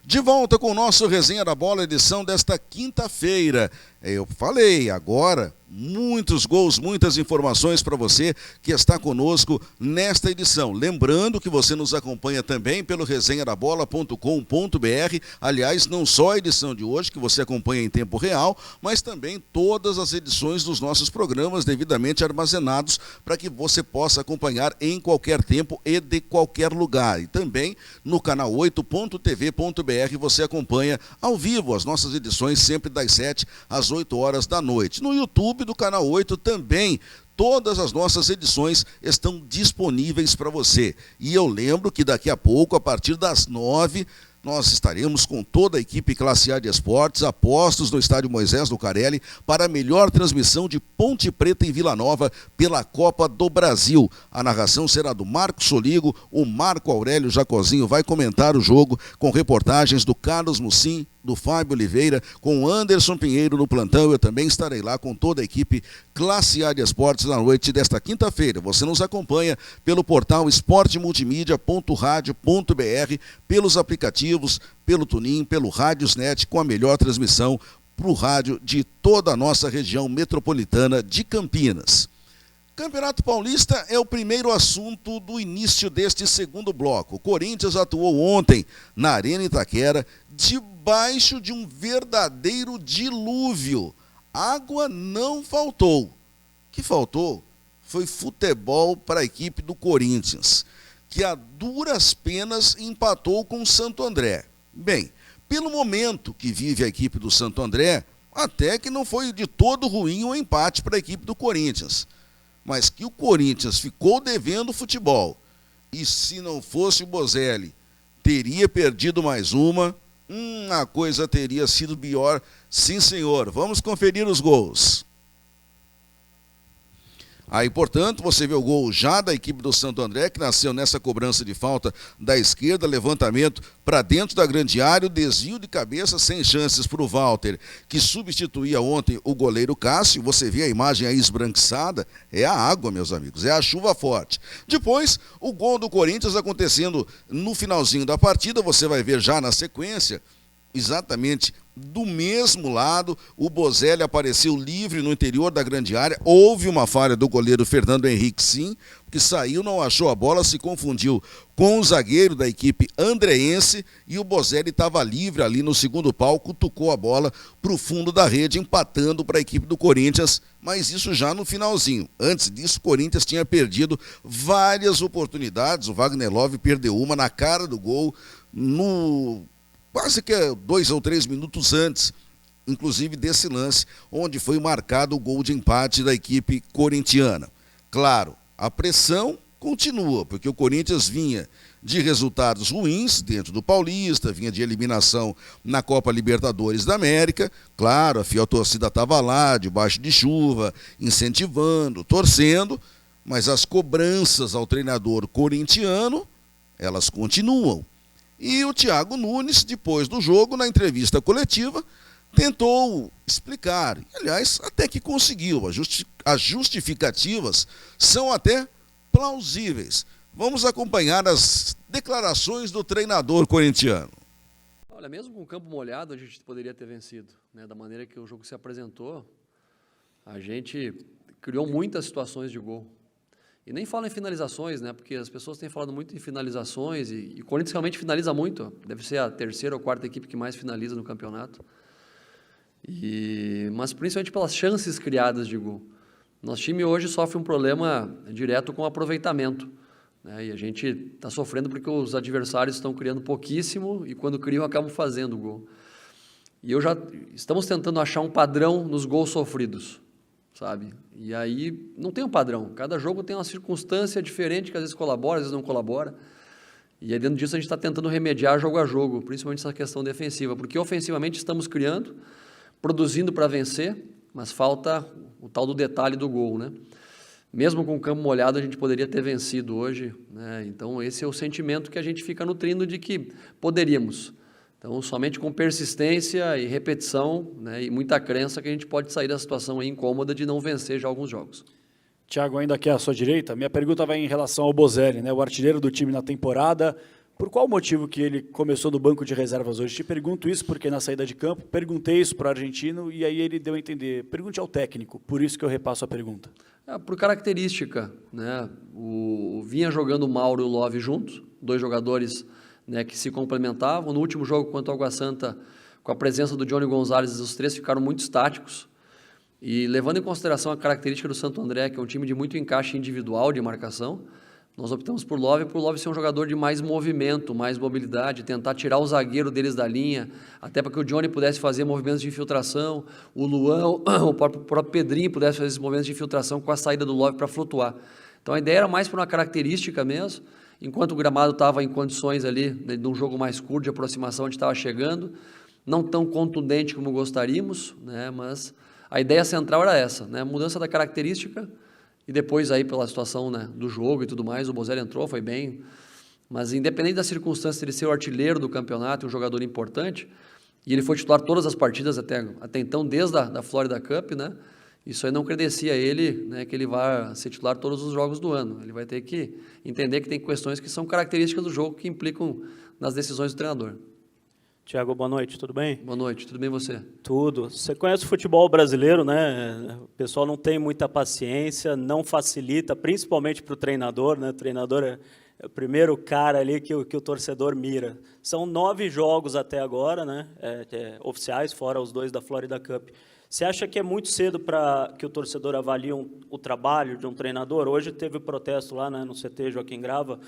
De volta com o nosso Resenha da Bola, edição desta quinta-feira. Eu falei, agora, muitos gols, muitas informações para você que está conosco nesta edição. Lembrando que você nos acompanha também pelo resenhadabola.com.br. Aliás, não só a edição de hoje, que você acompanha em tempo real, mas também todas as edições dos nossos programas devidamente armazenados para que você possa acompanhar em qualquer tempo e de qualquer lugar. E também no canal 8.tv.br você acompanha ao vivo as nossas edições sempre das 7 às 8 horas da noite. No YouTube do canal 8 também todas as nossas edições estão disponíveis para você. E eu lembro que daqui a pouco, a partir das 9, nós estaremos com toda a equipe Classe A de Esportes, apostos no Estádio Moisés Lucarelli, para a melhor transmissão de Ponte Preta em Vila Nova pela Copa do Brasil. A narração será do Marco Soligo, o Marco Aurélio Jacozinho vai comentar o jogo com reportagens do Carlos Mucim, do Fábio Oliveira, com Anderson Pinheiro no plantão. Eu também estarei lá com toda a equipe Classe A de Esportes na noite desta quinta-feira. Você nos acompanha pelo portal esportemultimídia.radio.br, pelos aplicativos, pelo Tunin, pelo Rádiosnet, com a melhor transmissão para o rádio de toda a nossa região metropolitana de Campinas. Campeonato Paulista é o primeiro assunto do início deste segundo bloco. O Corinthians atuou ontem na Arena Itaquera, debaixo de um verdadeiro dilúvio. Água não faltou. O que faltou foi futebol para a equipe do Corinthians, que a duras penas empatou com o Santo André. Bem, pelo momento que vive a equipe do Santo André, até que não foi de todo ruim o empate para a equipe do Corinthians. Mas que o Corinthians ficou devendo futebol, e se não fosse o Bozelli, teria perdido mais uma, a coisa teria sido pior, sim senhor. Vamos conferir os gols. Aí, portanto, você vê o gol já da equipe do Santo André, que nasceu nessa cobrança de falta da esquerda, levantamento para dentro da grande área, o desvio de cabeça sem chances para o Walter, que substituía ontem o goleiro Cássio. Você vê a imagem aí esbranquiçada, é a água, meus amigos, é a chuva forte. Depois, o gol do Corinthians acontecendo no finalzinho da partida, você vai ver já na sequência, exatamente do mesmo lado, o Bozelli apareceu livre no interior da grande área. Houve uma falha do goleiro Fernando Henrique, sim, que saiu, não achou a bola, se confundiu com o zagueiro da equipe andreense, e o Bozelli estava livre ali no segundo pau, cutucou a bola para o fundo da rede, empatando para a equipe do Corinthians, mas isso já no finalzinho. Antes disso, o Corinthians tinha perdido várias oportunidades. O Wagner Love perdeu uma na cara do gol, quase que 2 ou 3 minutos antes, inclusive desse lance, onde foi marcado o gol de empate da equipe corintiana. Claro, a pressão continua, porque o Corinthians vinha de resultados ruins dentro do Paulista, vinha de eliminação na Copa Libertadores da América. Claro, a fiel torcida estava lá, debaixo de chuva, incentivando, torcendo, mas as cobranças ao treinador corintiano, elas continuam. E o Thiago Nunes, depois do jogo, na entrevista coletiva, tentou explicar. Aliás, até que conseguiu. As justificativas são até plausíveis. Vamos acompanhar as declarações do treinador corintiano. Olha, mesmo com o campo molhado, a gente poderia ter vencido, né? Da maneira que o jogo se apresentou, a gente criou muitas situações de gol. E nem falo em finalizações, né? Porque as pessoas têm falado muito em finalizações e o Corinthians realmente finaliza muito. Deve ser a terceira ou quarta equipe que mais finaliza no campeonato. Mas principalmente pelas chances criadas de gol. Nosso time hoje sofre um problema direto com o aproveitamento, né? E a gente está sofrendo porque os adversários estão criando pouquíssimo e quando criam acabam fazendo gol. E estamos tentando achar um padrão nos gols sofridos, sabe? E aí não tem um padrão. Cada jogo tem uma circunstância diferente que às vezes colabora, às vezes não colabora. E aí dentro disso a gente está tentando remediar jogo a jogo, principalmente essa questão defensiva, porque ofensivamente estamos criando, produzindo para vencer, mas falta o tal do detalhe do gol, né? Mesmo com o campo molhado a gente poderia ter vencido hoje, né? Então esse é o sentimento que a gente fica nutrindo de que poderíamos. Então, somente com persistência e repetição, né, e muita crença que a gente pode sair da situação aí incômoda de não vencer já alguns jogos. Thiago, ainda aqui à sua direita, minha pergunta vai em relação ao Bozelli, né, o artilheiro do time na temporada, Por qual motivo que ele começou no banco de reservas hoje? Te pergunto isso porque na saída de campo, perguntei isso para o argentino e aí ele deu a entender. Pergunte ao técnico, por isso que eu repasso a pergunta. Por característica, né? Vinha jogando o Mauro e o Love juntos, 2 jogadores, né, que se complementavam. No último jogo contra o Água Santa, com a presença do Johnny Gonzalez, os 3 ficaram muito estáticos. E levando em consideração a característica do Santo André, que é um time de muito encaixe individual de marcação, nós optamos por Love ser um jogador de mais movimento, mais mobilidade, tentar tirar o zagueiro deles da linha, até para que o Johnny pudesse fazer movimentos de infiltração, o Luan, o próprio Pedrinho pudesse fazer esses movimentos de infiltração com a saída do Love para flutuar. Então a ideia era mais por uma característica mesmo, enquanto o gramado estava em condições ali, né, de um jogo mais curto, de aproximação, a gente estava chegando, não tão contundente como gostaríamos, né, mas a ideia central era essa, né, mudança da característica. E depois aí pela situação, né, do jogo e tudo mais, o Bozelli entrou, foi bem. Mas independente da circunstância de ele ser o artilheiro do campeonato, um jogador importante, e ele foi titular todas as partidas até então, desde a Florida Cup, né, isso aí não credencia ele, né, que ele vai ser titular todos os jogos do ano. Ele vai ter que entender que tem questões que são características do jogo que implicam nas decisões do treinador. Tiago, boa noite, tudo bem? Boa noite, tudo bem você? Tudo. Você conhece o futebol brasileiro, né? O pessoal não tem muita paciência, não facilita, principalmente para o treinador, né? O treinador é o primeiro cara ali que o torcedor mira. São 9 jogos até agora, né? Oficiais, fora os 2 da Florida Cup. Você acha que é muito cedo para que o torcedor avalie o trabalho de um treinador? Hoje teve protesto lá, né, no CT Joaquim Grava,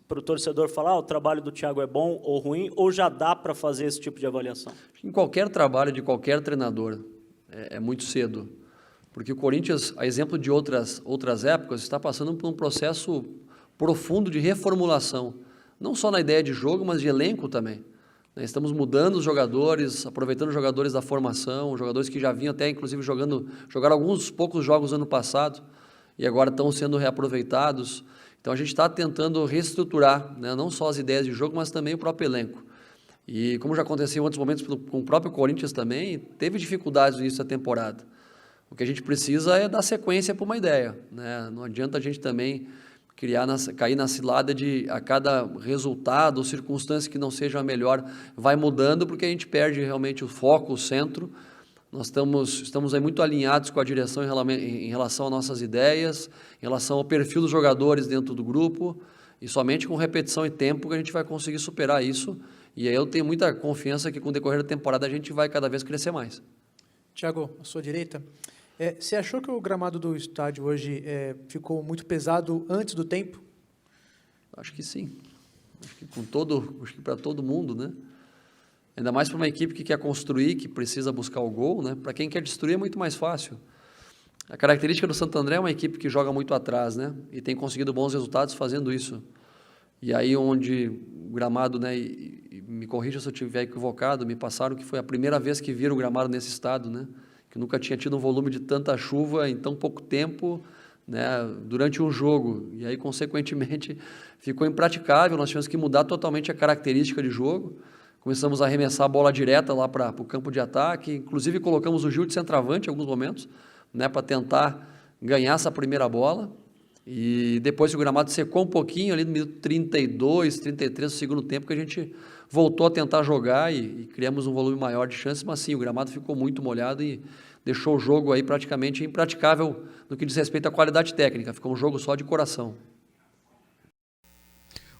para o torcedor falar o trabalho do Thiago é bom ou ruim, ou já dá para fazer esse tipo de avaliação? Em qualquer trabalho de qualquer treinador é muito cedo, porque o Corinthians, a exemplo de outras épocas, está passando por um processo profundo de reformulação, não só na ideia de jogo, mas de elenco também. Estamos mudando os jogadores, aproveitando os jogadores da formação, jogadores que já vinham até, inclusive, jogaram alguns poucos jogos ano passado e agora estão sendo reaproveitados. Então, a gente está tentando reestruturar, né, não só as ideias de jogo, mas também o próprio elenco. E, como já aconteceu em outros momentos com o próprio Corinthians também, teve dificuldades no início da temporada. O que a gente precisa é dar sequência para uma ideia, né? Não adianta a gente também cair na cilada de a cada resultado ou circunstância que não seja a melhor, vai mudando, porque a gente perde realmente o foco, o centro. Nós estamos aí muito alinhados com a direção em relação às nossas ideias, em relação ao perfil dos jogadores dentro do grupo, e somente com repetição e tempo que a gente vai conseguir superar isso. E aí eu tenho muita confiança que com o decorrer da temporada a gente vai cada vez crescer mais. Tiago, à sua direita, você achou que o gramado do estádio hoje ficou muito pesado antes do tempo? Acho que sim. Acho que para todo mundo, né? Ainda mais para uma equipe que quer construir, que precisa buscar o gol, né? Para quem quer destruir é muito mais fácil. A característica do Santo André é uma equipe que joga muito atrás, né? E tem conseguido bons resultados fazendo isso. E aí onde o gramado, né? E me corrija se eu estiver equivocado, me passaram que foi a primeira vez que viram o gramado nesse estado, né? Que nunca tinha tido um volume de tanta chuva em tão pouco tempo, né, durante um jogo. E aí, consequentemente, ficou impraticável. Nós tivemos que mudar totalmente a característica de jogo. Começamos a arremessar a bola direta lá para o campo de ataque. Inclusive, colocamos o Gil de centroavante em alguns momentos, né, para tentar ganhar essa primeira bola. E depois que o gramado secou um pouquinho, ali no minuto 32, 33 do segundo tempo, que a gente voltou a tentar jogar e criamos um volume maior de chances, mas sim, o gramado ficou muito molhado e deixou o jogo aí praticamente impraticável no que diz respeito à qualidade técnica. Ficou um jogo só de coração.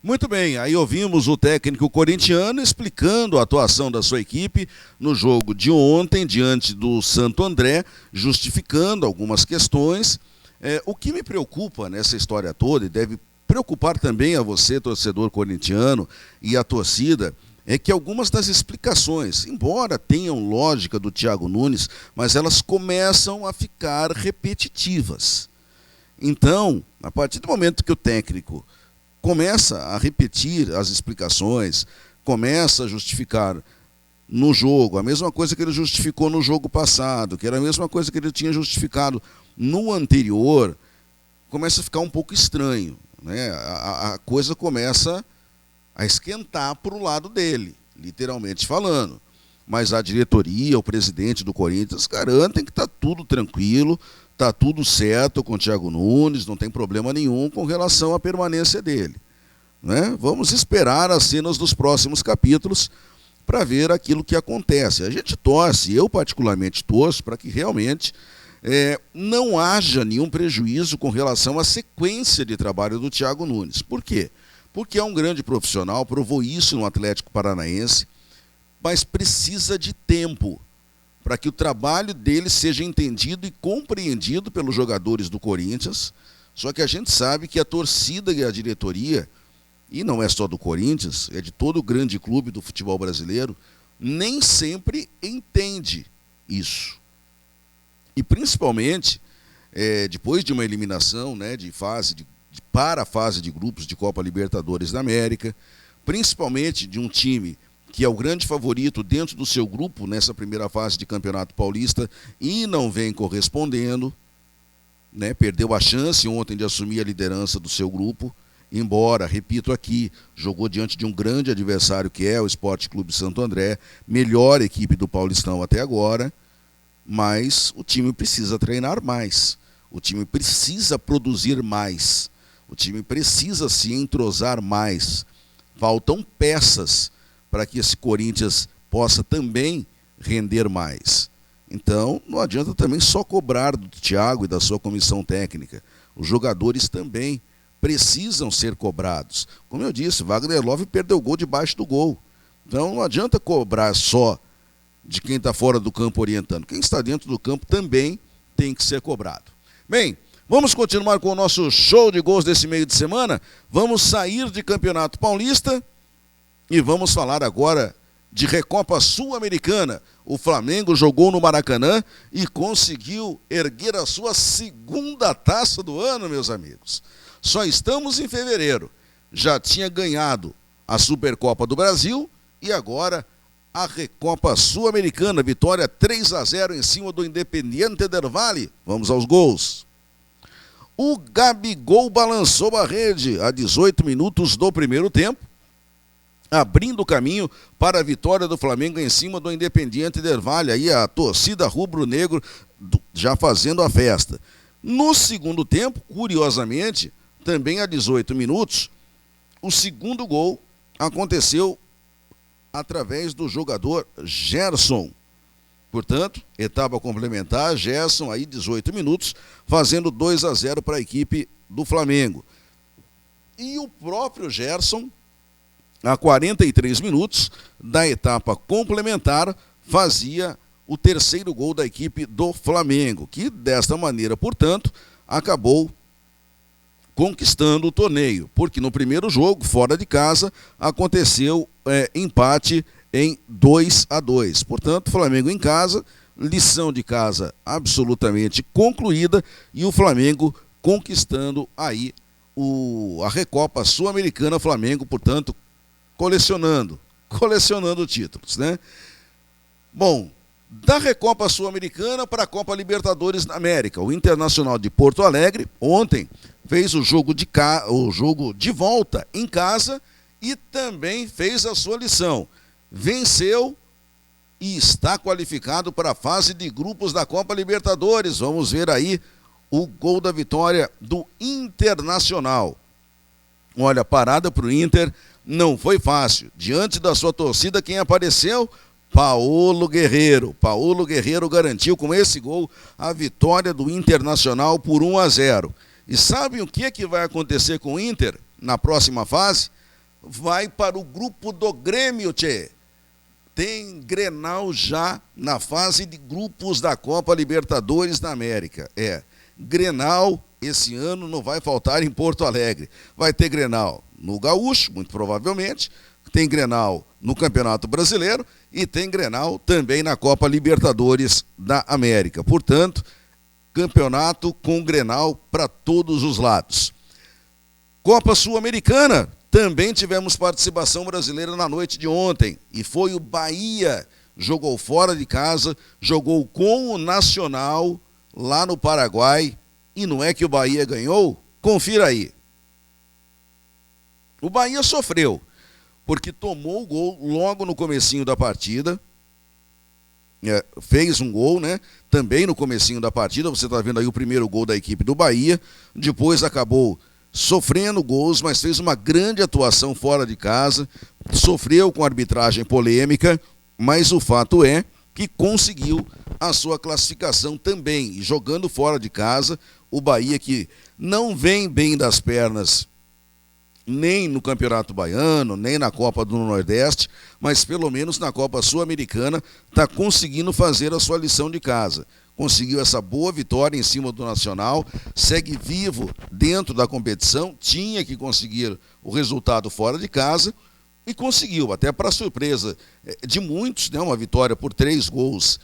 Muito bem, aí ouvimos o técnico corintiano explicando a atuação da sua equipe no jogo de ontem diante do Santo André, justificando algumas questões. O que me preocupa nessa história toda, e deve preocupar também a você, torcedor corintiano, e a torcida, é que algumas das explicações, embora tenham lógica do Thiago Nunes, mas elas começam a ficar repetitivas. Então, a partir do momento que o técnico começa a repetir as explicações, começa a justificar no jogo a mesma coisa que ele justificou no jogo passado, que era a mesma coisa que ele tinha justificado no anterior, começa a ficar um pouco estranho, né? A coisa começa a esquentar para o lado dele, literalmente falando. Mas a diretoria, o presidente do Corinthians garantem que está tudo tranquilo, está tudo certo com o Thiago Nunes, não tem problema nenhum com relação à permanência dele. né? Vamos esperar as cenas dos próximos capítulos para ver aquilo que acontece. A gente torce, eu particularmente torço, para que realmente não haja nenhum prejuízo com relação à sequência de trabalho do Thiago Nunes. Por quê? Porque é um grande profissional, provou isso no Atlético Paranaense, mas precisa de tempo para que o trabalho dele seja entendido e compreendido pelos jogadores do Corinthians. Só que a gente sabe que a torcida e a diretoria, e não é só do Corinthians, é de todo o grande clube do futebol brasileiro, nem sempre entende isso. E principalmente, depois de uma eliminação, né, para a fase de grupos de Copa Libertadores da América, principalmente de um time que é o grande favorito dentro do seu grupo nessa primeira fase de Campeonato Paulista e não vem correspondendo, né? Perdeu a chance ontem de assumir a liderança do seu grupo, embora, repito aqui, jogou diante de um grande adversário que é o Sport Clube Santo André, melhor equipe do Paulistão até agora, mas o time precisa treinar mais, o time precisa produzir mais, o time precisa se entrosar mais, faltam peças para que esse Corinthians possa também render mais. Então, não adianta também só cobrar do Thiago e da sua comissão técnica. Os jogadores também precisam ser cobrados. Como eu disse, Wagner Love perdeu o gol debaixo do gol. Então, não adianta cobrar só de quem está fora do campo orientando. Quem está dentro do campo também tem que ser cobrado. Bem, vamos continuar com o nosso show de gols desse meio de semana. Vamos sair de Campeonato Paulista e vamos falar agora de Recopa Sul-Americana. O Flamengo jogou no Maracanã e conseguiu erguer a sua segunda taça do ano, meus amigos. Só estamos em fevereiro. Já tinha ganhado a Supercopa do Brasil e agora a Recopa Sul-Americana. Vitória 3-0 em cima do Independiente del Valle. Vamos aos gols. O Gabigol balançou a rede a 18 minutos do primeiro tempo, abrindo o caminho para a vitória do Flamengo em cima do Independiente del Valle. Aí a torcida rubro-negro já fazendo a festa. No segundo tempo, curiosamente, também a 18 minutos, o segundo gol aconteceu através do jogador Gerson. Portanto, etapa complementar, Gerson aí 18 minutos, fazendo 2-0 para a equipe do Flamengo. E o próprio Gerson, a 43 minutos da etapa complementar, fazia o terceiro gol da equipe do Flamengo, que desta maneira, portanto, acabou conquistando o torneio, porque no primeiro jogo, fora de casa, aconteceu empate em 2-2. Portanto, Flamengo em casa, lição de casa absolutamente concluída, e o Flamengo conquistando aí a Recopa Sul-Americana. Flamengo, portanto, colecionando títulos, né? Bom, da Recopa Sul-Americana para a Copa Libertadores da América, o Internacional de Porto Alegre ontem fez o jogo de volta em casa e também fez a sua lição. Venceu e está qualificado para a fase de grupos da Copa Libertadores. Vamos ver aí o gol da vitória do Internacional. Olha, a parada para o Inter não foi fácil. Diante da sua torcida, quem apareceu? Paulo Guerreiro. Paulo Guerreiro garantiu com esse gol a vitória do Internacional por 1-0. E sabem o que vai acontecer com o Inter na próxima fase? Vai para o grupo do Grêmio, tchê. Tem Grenal já na fase de grupos da Copa Libertadores da América. Grenal esse ano não vai faltar em Porto Alegre. Vai ter Grenal no Gaúcho, muito provavelmente, tem Grenal no Campeonato Brasileiro e tem Grenal também na Copa Libertadores da América. Portanto, campeonato com Grenal para todos os lados. Copa Sul-Americana, também tivemos participação brasileira na noite de ontem, e foi o Bahia, jogou fora de casa, jogou com o Nacional lá no Paraguai, e não é que o Bahia ganhou? Confira aí. O Bahia sofreu, porque tomou o gol logo no comecinho da partida, fez um gol, né? Também no comecinho da partida, você está vendo aí o primeiro gol da equipe do Bahia, depois acabou sofrendo gols, mas fez uma grande atuação fora de casa, sofreu com arbitragem polêmica, mas o fato é que conseguiu a sua classificação também, e jogando fora de casa, o Bahia, que não vem bem das pernas nem no Campeonato Baiano, nem na Copa do Nordeste, mas pelo menos na Copa Sul-Americana está conseguindo fazer a sua lição de casa. Conseguiu essa boa vitória em cima do Nacional, segue vivo dentro da competição, tinha que conseguir o resultado fora de casa e conseguiu, até para surpresa de muitos, né, uma vitória por 3-1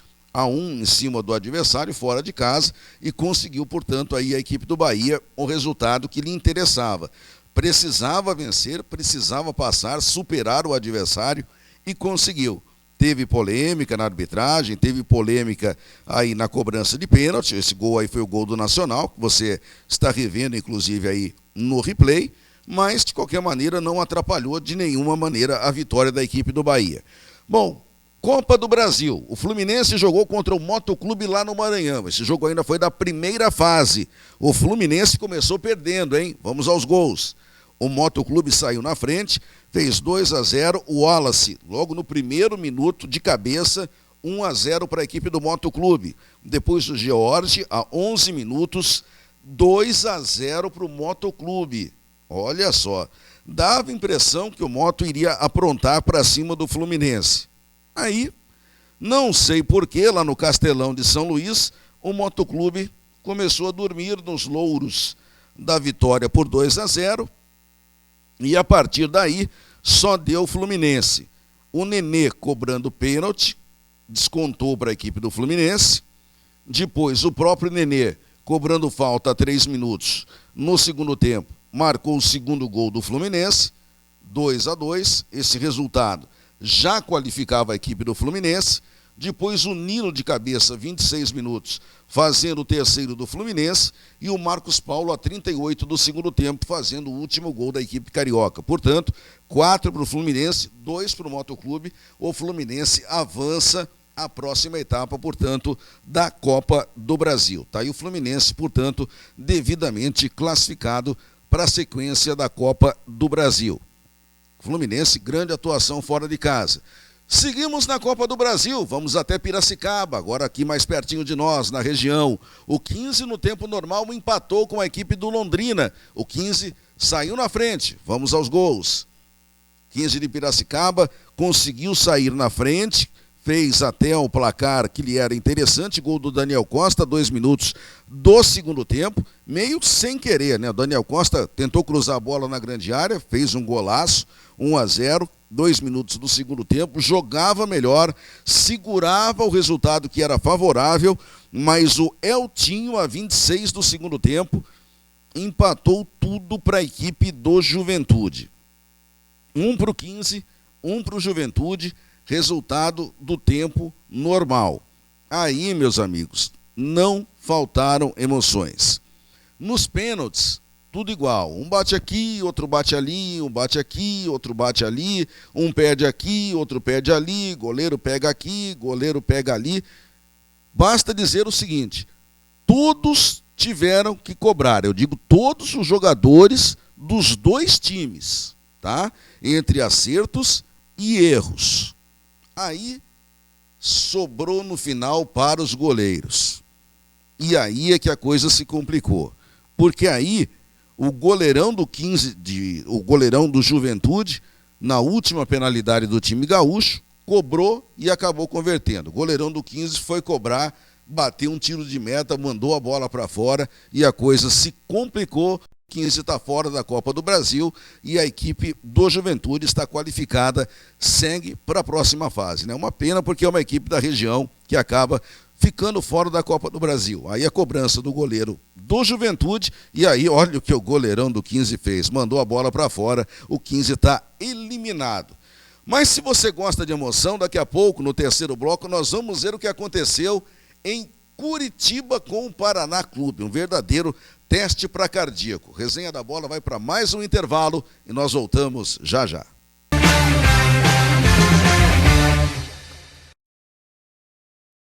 em cima do adversário fora de casa, e conseguiu, portanto, aí a equipe do Bahia o resultado que lhe interessava. Precisava vencer, precisava passar, superar o adversário e conseguiu. Teve polêmica na arbitragem, teve polêmica aí na cobrança de pênalti. Esse gol aí foi o gol do Nacional, que você está revendo, inclusive, aí no replay, mas, de qualquer maneira, não atrapalhou de nenhuma maneira a vitória da equipe do Bahia. Bom, Copa do Brasil. O Fluminense jogou contra o Motoclube lá no Maranhão. Esse jogo ainda foi da primeira fase. O Fluminense começou perdendo, hein? Vamos aos gols. O Motoclube saiu na frente, fez 2-0. O Wallace, logo no primeiro minuto, de cabeça, 1-0 para a equipe do Motoclube. Depois o George, a 11 minutos, 2-0 para o Motoclube. Olha só, dava a impressão que o Moto iria aprontar para cima do Fluminense. Aí, não sei porquê, lá no Castelão de São Luís, o Motoclube começou a dormir nos louros da vitória por 2-0, e a partir daí só deu o Fluminense. O Nenê cobrando pênalti, descontou para a equipe do Fluminense. Depois o próprio Nenê cobrando falta a 3 minutos no segundo tempo, marcou o segundo gol do Fluminense, 2-2, esse resultado já qualificava a equipe do Fluminense. Depois o Nilo de cabeça, 26 minutos, fazendo o terceiro do Fluminense, e o Marcos Paulo a 38 do segundo tempo, fazendo o último gol da equipe carioca. Portanto, 4 para o Fluminense, 2 para o Motoclube. O Fluminense avança à próxima etapa, portanto, da Copa do Brasil. Está aí o Fluminense, portanto, devidamente classificado para a sequência da Copa do Brasil. Fluminense, grande atuação fora de casa. Seguimos na Copa do Brasil, vamos até Piracicaba, agora aqui mais pertinho de nós, na região. O 15 no tempo normal empatou com a equipe do Londrina. O 15 saiu na frente, vamos aos gols. 15 de Piracicaba conseguiu sair na frente, fez até o placar que lhe era interessante, gol do Daniel Costa, 2 minutos do segundo tempo, meio sem querer, né? O Daniel Costa tentou cruzar a bola na grande área, fez um golaço, 1-0, 2 minutos do segundo tempo, jogava melhor, segurava o resultado que era favorável, mas o Eltinho, a 26 do segundo tempo, empatou tudo para a equipe do Juventude. 1 para o 15, 1 para o Juventude, resultado do tempo normal. Aí, meus amigos, não faltaram emoções. Nos pênaltis, tudo igual. Um bate aqui, outro bate ali, um bate aqui, outro bate ali, um perde aqui, outro perde ali, goleiro pega aqui, goleiro pega ali. Basta dizer o seguinte, todos tiveram que cobrar, eu digo todos os jogadores dos dois times, tá? Entre acertos e erros. Aí sobrou no final para os goleiros. E aí é que a coisa se complicou. Porque aí o goleirão do 15, o goleirão do Juventude, na última penalidade do time gaúcho, cobrou e acabou convertendo. O goleirão do 15 foi cobrar, bateu um tiro de meta, mandou a bola para fora e a coisa se complicou. 15 está fora da Copa do Brasil e a equipe do Juventude está qualificada, segue para a próxima fase, né? Uma pena porque é uma equipe da região que acaba ficando fora da Copa do Brasil. Aí a cobrança do goleiro do Juventude e aí olha o que o goleirão do 15 fez, mandou a bola para fora, o 15 está eliminado. Mas se você gosta de emoção, daqui a pouco no terceiro bloco nós vamos ver o que aconteceu em Curitiba com o Paraná Clube, um verdadeiro teste para cardíaco. Resenha da Bola vai para mais um intervalo e nós voltamos já já.